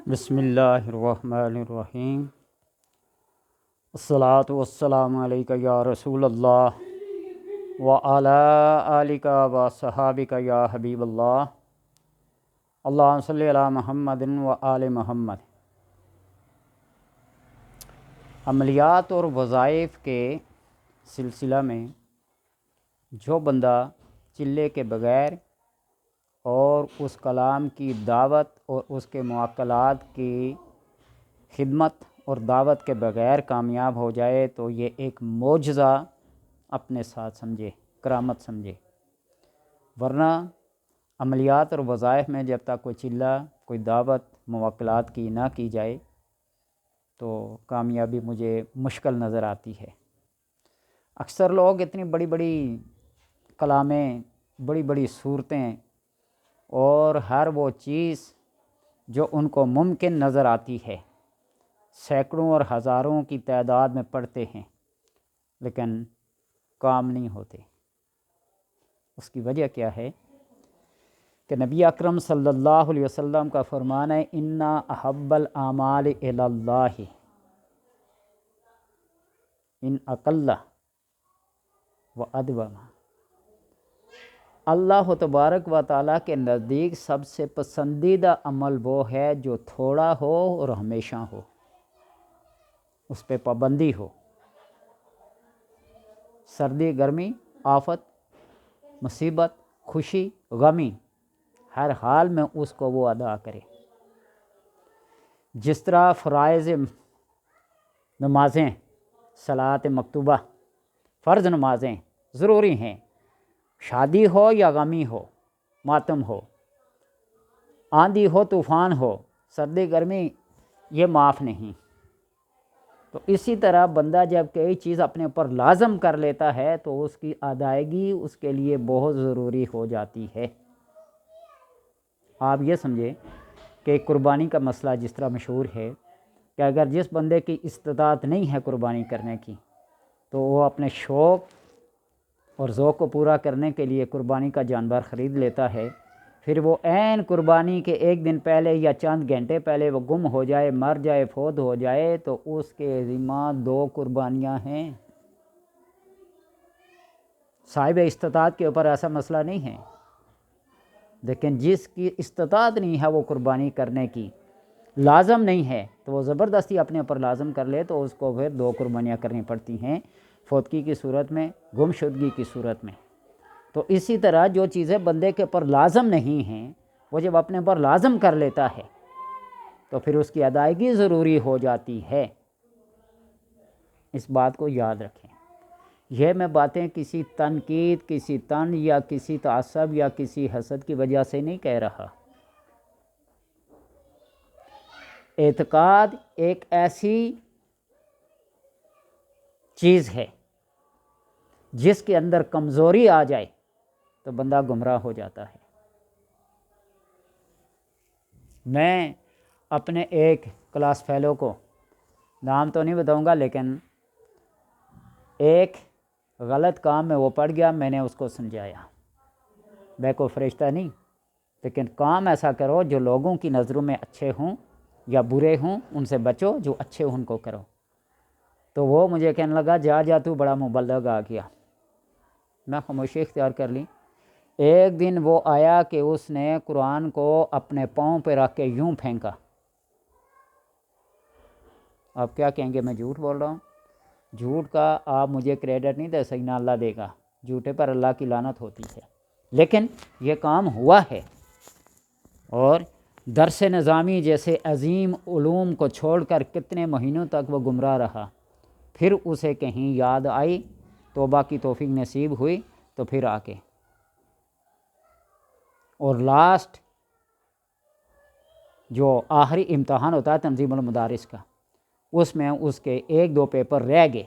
بسم اللہ الرحمن الرحیم۔ الصلاۃ والسلام علیک یا رسول اللہ وعلی آلک و صحابک یا حبیب اللہ۔ اللہم صلی علی محمد و آل محمد۔ عملیات اور وظائف کے سلسلہ میں جو بندہ چلے کے بغیر اور اس کلام کی دعوت اور اس کے معقلات کی خدمت اور دعوت کے بغیر کامیاب ہو جائے تو یہ ایک معجزہ اپنے ساتھ سمجھے، کرامت سمجھے۔ ورنہ عملیات اور وظائف میں جب تک کوئی چلہ، کوئی دعوت معقلات کی نہ کی جائے تو کامیابی مجھے مشکل نظر آتی ہے۔ اکثر لوگ اتنی بڑی بڑی کلامیں، بڑی بڑی صورتیں اور ہر وہ چیز جو ان کو ممکن نظر آتی ہے سینکڑوں اور ہزاروں کی تعداد میں پڑھتے ہیں، لیکن کام نہیں ہوتے۔ اس کی وجہ کیا ہے کہ نبی اکرم صلی اللہ علیہ وسلم کا فرمان ہے اِنَّ أَحَبَّ الْأَعْمَالِ إِلَى اللَّهِ إِنْ أَقَلَّ وَأَدْوَمَ۔ اللہ تبارک و تعالیٰ کے نزدیک سب سے پسندیدہ عمل وہ ہے جو تھوڑا ہو اور ہمیشہ ہو، اس پہ پابندی ہو۔ سردی، گرمی، آفت، مصیبت، خوشی، غمی، ہر حال میں اس کو وہ ادا کرے۔ جس طرح فرائض نمازیں، صلاۃ مکتوبہ، فرض نمازیں ضروری ہیں، شادی ہو یا غمی ہو، ماتم ہو، آندھی ہو، طوفان ہو، سردی گرمی، یہ معاف نہیں۔ تو اسی طرح بندہ جب کوئی چیز اپنے اوپر لازم کر لیتا ہے تو اس کی ادائیگی اس کے لیے بہت ضروری ہو جاتی ہے۔ آپ یہ سمجھیں کہ قربانی کا مسئلہ جس طرح مشہور ہے کہ اگر جس بندے کی استطاعت نہیں ہے قربانی کرنے کی تو وہ اپنے شوق اور ذوق کو پورا کرنے کے لیے قربانی کا جانور خرید لیتا ہے، پھر وہ عین قربانی کے ایک دن پہلے یا چند گھنٹے پہلے وہ گم ہو جائے، مر جائے، فوت ہو جائے تو اس کے ذمہ 2 قربانیاں ہیں۔ صاحب استطاعت کے اوپر ایسا مسئلہ نہیں ہے، لیکن جس کی استطاعت نہیں ہے وہ قربانی کرنے کی، لازم نہیں ہے، تو وہ زبردستی اپنے اوپر لازم کر لے تو اس کو پھر 2 قربانیاں کرنی پڑتی ہیں، فوتگی کی صورت میں، گم شدگی کی صورت میں۔ تو اسی طرح جو چیزیں بندے کے اوپر لازم نہیں ہیں وہ جب اپنے اوپر لازم کر لیتا ہے تو پھر اس کی ادائیگی ضروری ہو جاتی ہے۔ اس بات کو یاد رکھیں۔ یہ میں باتیں کسی تنقید، کسی طعن یا کسی تعصب یا کسی حسد کی وجہ سے نہیں کہہ رہا۔ اعتقاد ایک ایسی چیز ہے جس کے اندر کمزوری آ جائے تو بندہ گمراہ ہو جاتا ہے۔ میں اپنے ایک کلاس فیلو کو نام تو نہیں بتاؤں گا، لیکن ایک غلط کام میں وہ پڑ گیا، میں نے اس کو سمجھایا، میں کوئی فرشتہ نہیں، لیکن کام ایسا کرو جو لوگوں کی نظروں میں اچھے ہوں یا برے ہوں ان سے بچو، جو اچھے ہوں ان کو کرو۔ تو وہ مجھے کہنے لگا جا تو بڑا مبلغ آ گیا۔ میں خاموشی اختیار کر لی۔ ایک دن وہ آیا کہ اس نے قرآن کو اپنے پاؤں پہ رکھ کے یوں پھینکا۔ آپ کیا کہیں گے میں جھوٹ بول رہا ہوں؟ جھوٹ کا آپ مجھے کریڈٹ نہیں دے سکتے، نہ اللہ دے گا، جھوٹے پر اللہ کی لعنت ہوتی ہے، لیکن یہ کام ہوا ہے۔ اور درس نظامی جیسے عظیم علوم کو چھوڑ کر کتنے مہینوں تک وہ گمراہ رہا، پھر اسے کہیں یاد آئی، توبہ کی توفیق نصیب ہوئی تو پھر آ کے اور لاسٹ جو آخری امتحان ہوتا ہے تنظیم المدارس کا، اس میں اس کے 1-2 پیپر رہ گئے،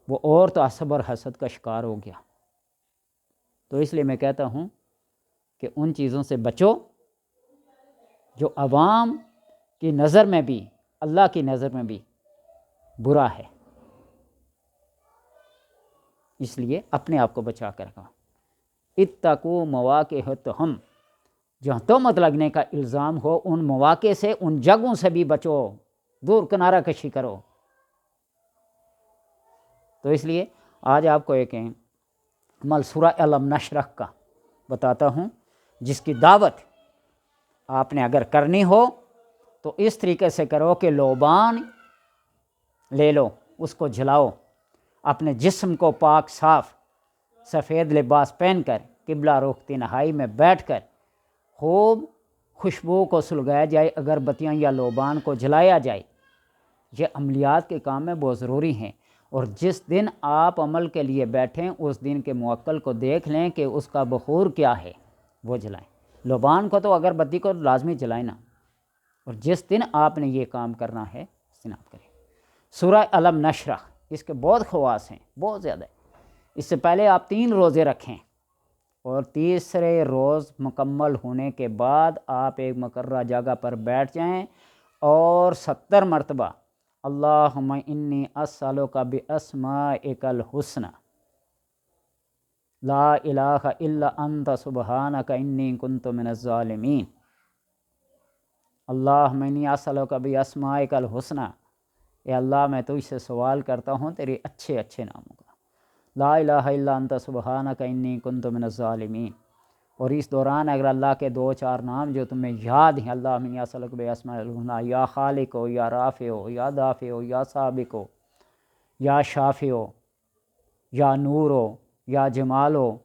وہ اور تعصب اور حسد کا شکار ہو گیا۔ تو اس لیے میں کہتا ہوں کہ ان چیزوں سے بچو جو عوام کی نظر میں بھی، اللہ کی نظر میں بھی برا ہے، اس لیے اپنے آپ کو بچا کر رکھو۔ اتقوا مواقعتہم، جہاں تہمت لگنے کا الزام ہو ان مواقع سے، ان جگہوں سے بھی بچو، دور کنارہ کشی کرو۔ تو اس لیے آج آپ کو ایک عمل سورہ علم نشرح کا بتاتا ہوں، جس کی دعوت آپ نے اگر کرنی ہو تو اس طریقے سے کرو کہ لوبان لے لو، اس کو جلاؤ، اپنے جسم کو پاک صاف سفید لباس پہن کر قبلہ رخ تنہائی میں بیٹھ کر خوب خوشبو کو سلگایا جائے، اگربتیاں یا لوبان کو جلایا جائے۔ یہ عملیات کے کام میں بہت ضروری ہیں، اور جس دن آپ عمل کے لیے بیٹھیں اس دن کے موکل کو دیکھ لیں کہ اس کا بخور کیا ہے، وہ جلائیں۔ لوبان کو تو اگربتی کو لازمی جلائیں نا، اور جس دن آپ نے یہ کام کرنا ہے اس دن آپ کریں۔ سورہ علم نشرح، اس کے بہت خواص ہیں، بہت زیادہ۔ اس سے پہلے آپ 3 روزے رکھیں، اور تیسرے روز مکمل ہونے کے بعد آپ ایک مقررہ جگہ پر بیٹھ جائیں اور 70 مرتبہ اللہم انی اسألک باسمائک الحسنی لا الہ الا انت سبحانک انی کنت من الظالمین، اللہم انی اسألک باسمائک الحسنی، اے اللہ میں تجھ سے سوال کرتا ہوں تیرے اچھے اچھے ناموں کا، لا الہ الا انت سبحانک انی کنت من الظالمین۔ اور اس دوران اگر اللہ کے 2-4 نام جو تمہیں یاد ہیں، اللہ من اسألک باسماء الحسنی، یا خالق ہو، یا رافع ہو، یا دافع ہو، یا سابق ہو، یا شافع ہو، یا نور ہو، یا جمال ہو،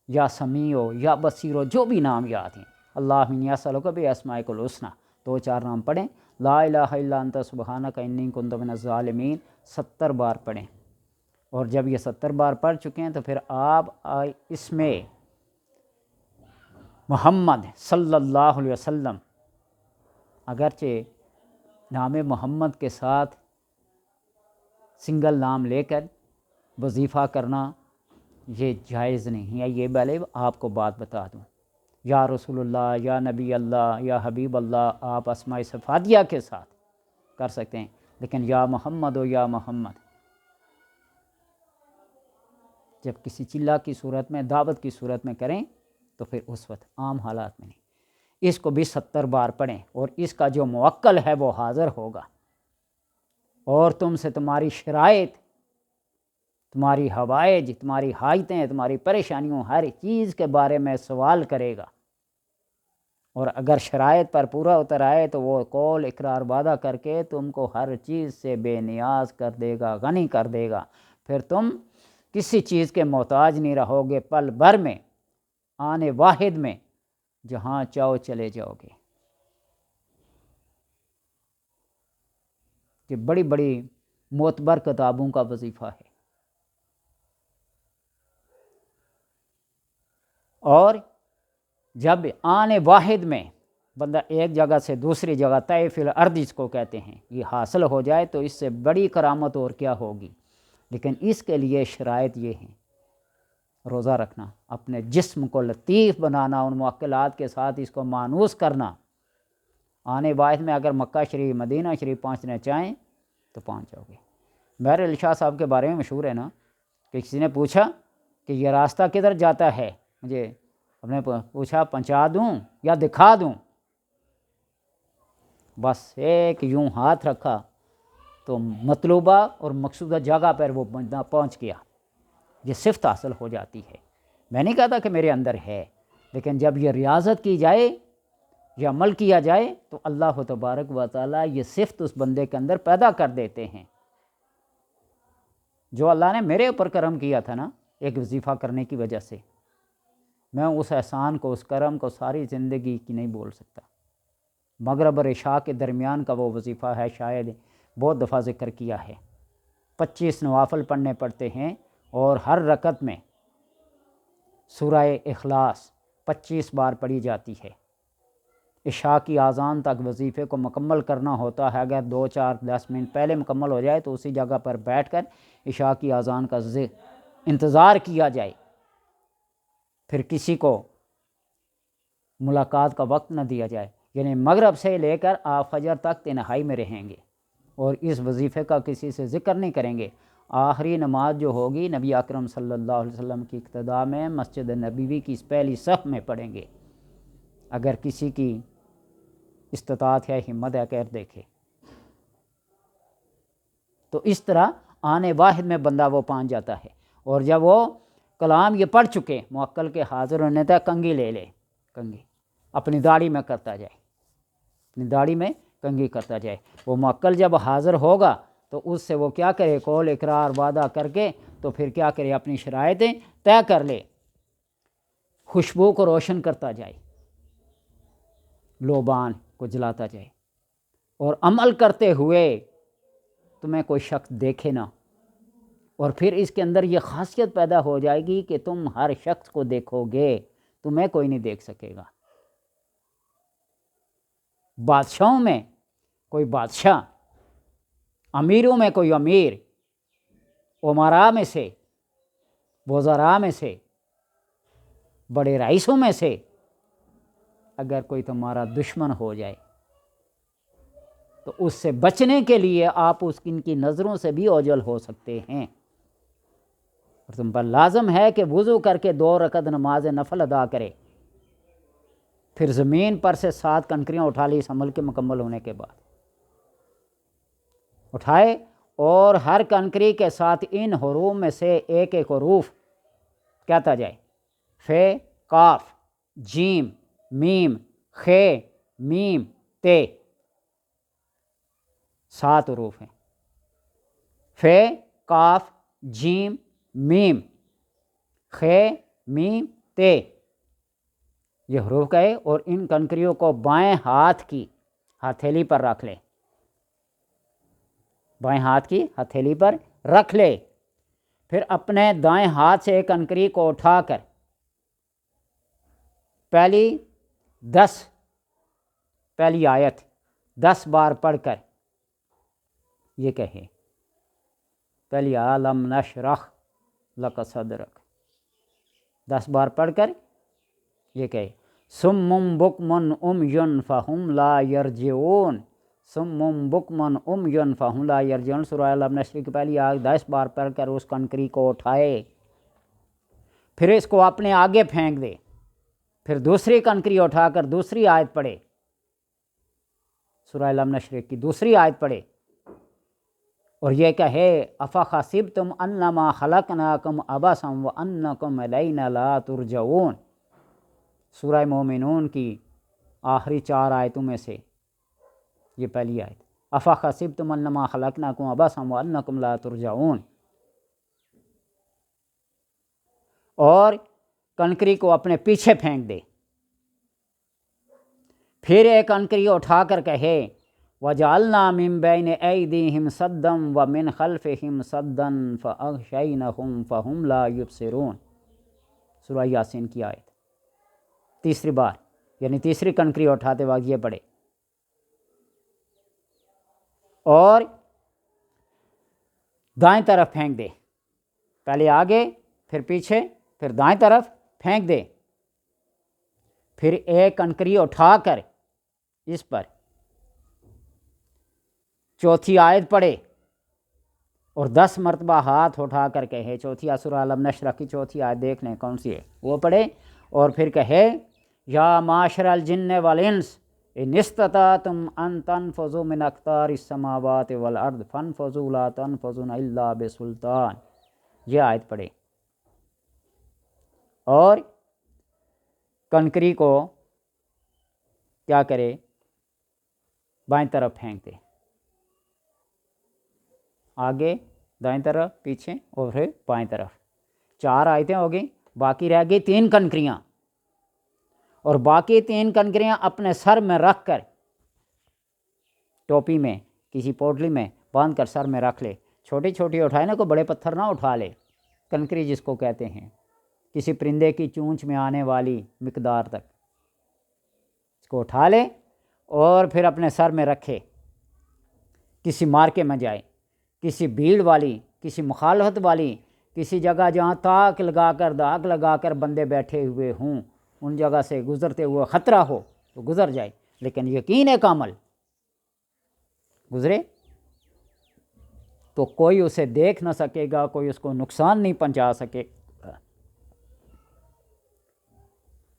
یا سمیع ہو، یا بصیر ہو، جو بھی نام یاد ہیں، اللہ من اسألک باسمائک الحسنی، 2-4 نام پڑھیں، لا الہ الا انت سبحانک انی کنت من الظالمین 70 بار پڑھیں۔ اور جب یہ 70 بار پڑھ چکے ہیں تو پھر آپ اس میں محمد صلی اللہ علیہ وسلم، اگرچہ نام محمد کے ساتھ سنگل نام لے کر وظیفہ کرنا یہ جائز نہیں ہے، یہ پہلے آپ کو بات بتا دوں، یا رسول اللہ، یا نبی اللہ، یا حبیب اللہ آپ اسماء صفاتیہ کے ساتھ کر سکتے ہیں، لیکن یا محمد ہو، یا محمد جب کسی چلہ کی صورت میں، دعوت کی صورت میں کریں تو پھر اس وقت، عام حالات میں نہیں۔ اس کو بھی 70 بار پڑھیں، اور اس کا جو موکل ہے وہ حاضر ہوگا، اور تم سے تمہاری شرائط، تمہاری حوائج، تمہاری حاجتیں، تمہاری پریشانیوں، ہر چیز کے بارے میں سوال کرے گا، اور اگر شرائط پر پورا اتر آئے تو وہ قول اقرار وعدہ کر کے تم کو ہر چیز سے بے نیاز کر دے گا، غنی کر دے گا، پھر تم کسی چیز کے محتاج نہیں رہو گے، پل بھر میں، آنے واحد میں، جہاں چاہو چلے جاؤ گے۔ یہ بڑی بڑی معتبر کتابوں کا وظیفہ ہے۔ اور جب آنے واحد میں بندہ ایک جگہ سے دوسری جگہ، طے فی الارض جس کو کہتے ہیں، یہ حاصل ہو جائے تو اس سے بڑی کرامت اور کیا ہوگی، لیکن اس کے لیے شرائط یہ ہیں: روزہ رکھنا، اپنے جسم کو لطیف بنانا، ان موکلات کے ساتھ اس کو مانوس کرنا۔ آنے واحد میں اگر مکہ شریف، مدینہ شریف پہنچنا چاہیں تو پہنچ جاؤ گے۔ بہر علی شاہ صاحب کے بارے میں مشہور ہے نا کہ کسی نے پوچھا کہ یہ راستہ کدھر جاتا ہے، مجھے ہم نے پوچھا پہنچا دوں یا دکھا دوں؟ بس ایک یوں ہاتھ رکھا تو مطلوبہ اور مقصودہ جگہ پر وہ بندہ پہنچ گیا۔ یہ صفت حاصل ہو جاتی ہے۔ میں نہیں کہتا کہ میرے اندر ہے، لیکن جب یہ ریاضت کی جائے، یہ عمل کیا جائے تو اللہ تبارک و تعالیٰ یہ صفت اس بندے کے اندر پیدا کر دیتے ہیں۔ جو اللہ نے میرے اوپر کرم کیا تھا نا ایک وظیفہ کرنے کی وجہ سے، میں اس احسان کو، اس کرم کو ساری زندگی کی نہیں بول سکتا۔ مغرب اور عشاء کے درمیان کا وہ وظیفہ ہے، شاید بہت دفعہ ذکر کیا ہے۔ 25 نوافل پڑھنے پڑتے ہیں، اور ہر رکعت میں سورہ اخلاص 25 بار پڑھی جاتی ہے۔ عشاء کی اذان تک وظیفے کو مکمل کرنا ہوتا ہے۔ اگر 2-4-10 منٹ پہلے مکمل ہو جائے تو اسی جگہ پر بیٹھ کر عشاء کی اذان کا انتظار کیا جائے، پھر کسی کو ملاقات کا وقت نہ دیا جائے، یعنی مغرب سے لے کر آپ فجر تک تنہائی میں رہیں گے، اور اس وظیفے کا کسی سے ذکر نہیں کریں گے۔ آخری نماز جو ہوگی نبی اکرم صلی اللہ علیہ وسلم کی اقتداء میں مسجد نبوی کی اس پہلی صف میں پڑھیں گے۔ اگر کسی کی استطاعت ہے، ہمت ہے کہ دیکھے. تو اس طرح آنے واحد میں بندہ وہ پہنچ جاتا ہے. اور جب وہ کلام یہ پڑھ چکے، موکل کے حاضر ہونے تک کنگھی لے لے، کنگھی اپنی داڑھی میں کرتا جائے، اپنی داڑھی میں کنگھی کرتا جائے. وہ موکل جب حاضر ہوگا تو اس سے وہ کیا کرے، قول اقرار وعدہ کر کے تو پھر کیا کرے، اپنی شرائطیں طے کر لے، خوشبو کو روشن کرتا جائے، لوبان کو جلاتا جائے، اور عمل کرتے ہوئے تمہیں کوئی شخص دیکھے نہ. اور پھر اس کے اندر یہ خاصیت پیدا ہو جائے گی کہ تم ہر شخص کو دیکھو گے، تمہیں کوئی نہیں دیکھ سکے گا. بادشاہوں میں کوئی بادشاہ، امیروں میں کوئی امیر، امراء میں سے، وزراء میں سے، بڑے رئیسوں میں سے اگر کوئی تمہارا دشمن ہو جائے تو اس سے بچنے کے لیے آپ ان کی نظروں سے بھی اوجھل ہو سکتے ہیں. اور تم پر لازم ہے کہ وضو کر کے 2 رکعت نماز نفل ادا کرے. پھر زمین پر سے 7 کنکریاں اٹھا لی اس عمل کے مکمل ہونے کے بعد، اٹھائے اور ہر کنکری کے ساتھ ان حروف میں سے ایک ایک حروف کہتا جائے. فے، کاف، جیم، میم، خے، میم، تے، 7 حروف ہیں. فے، کاف، جیم، میم، خے، میم، تے، یہ حروف کہے. اور ان کنکریوں کو بائیں ہاتھ کی ہتھیلی پر رکھ لے، بائیں ہاتھ کی ہتھیلی پر رکھ لے. پھر اپنے دائیں ہاتھ سے ایک کنکری کو اٹھا کر پہلی آیت 10 بار پڑھ کر یہ کہے، پہلی لم نشرح لک صدرک، 10 بار پڑھ کر یہ کہے. صم بکم عمی فہم لا یرجعون، صم بکم عمی فہم لا یرجعون. سورہ لم نشرح کی پہلی آیت 10 بار پڑھ کر اس کنکری کو اٹھائے، پھر اس کو اپنے آگے پھینک دے. پھر دوسری کنکری اٹھا کر دوسری آیت پڑھے، سورہ لم نشرح کی دوسری آیت پڑھے، اور یہ کہے افحسبتم انما خلقناکم عبثا وانکم الینا لا ترجعون. سورہ مومنون کی آخری 4 آیتوں میں سے یہ پہلی آیت، افحسبتم انما خلقناکم عبثا وانکم لا ترجعون. اور کنکری کو اپنے پیچھے پھینک دے. پھر ایک کنکری اٹھا کر کہے وَجَعَلْنَا مِن بَيْنِ أَيْدِيهِمْ سَدًّا وَمِنْ خَلْفِهِمْ سَدًّا فَأَغْشَيْنَاهُمْ فَهُمْ لَا يُبْصِرُونَ. سورہ یاسین کی آیت تیسری بار، یعنی تیسری کنکری اٹھاتے وقت یہ پڑھے، اور دائیں طرف پھینک دے، پہلے آگے پھر پیچھے پھر دائیں طرف پھینک دے. پھر ایک کنکری اٹھا کر اس پر چوتھی آیت پڑھے اور 10 مرتبہ ہاتھ اٹھا کر کہے. چوتھی سورہ لم نشرح کی چوتھی آیت دیکھ لیں کون سی ہے، وہ پڑھے اور پھر کہے یا معاشر الجن والانس ان استطعتم ان تنفذوا من اقطار السماوات والارض فانفذوا لا تنفذون الا بسلطان. یہ آیت پڑھے اور کنکری کو کیا کرے، بائیں طرف پھینک دے، آگے دائیں طرف پیچھے اور پھر بائیں طرف. 4 آیتیں ہو گئیں، باقی رہ گئی 3 کنکریاں، اور باقی 3 کنکریاں اپنے سر میں رکھ کر، ٹوپی میں کسی پوٹلی میں باندھ کر سر میں رکھ لے. چھوٹی چھوٹی اٹھائے نا، کوئی بڑے پتھر نہ اٹھا لے. کنکری جس کو کہتے ہیں، کسی پرندے کی چونچ میں آنے والی مقدار تک اس کو اٹھا لے اور پھر اپنے سر میں رکھے. کسی مارکے میں جائے، کسی بھیڑ والی، کسی مخالفت والی، کسی جگہ جہاں تاک لگا کر داغ لگا کر بندے بیٹھے ہوئے ہوں، ان جگہ سے گزرتے ہوئے خطرہ ہو تو گزر جائے، لیکن یقین ایک عمل گزرے تو کوئی اسے دیکھ نہ سکے گا، کوئی اس کو نقصان نہیں پہنچا سکے.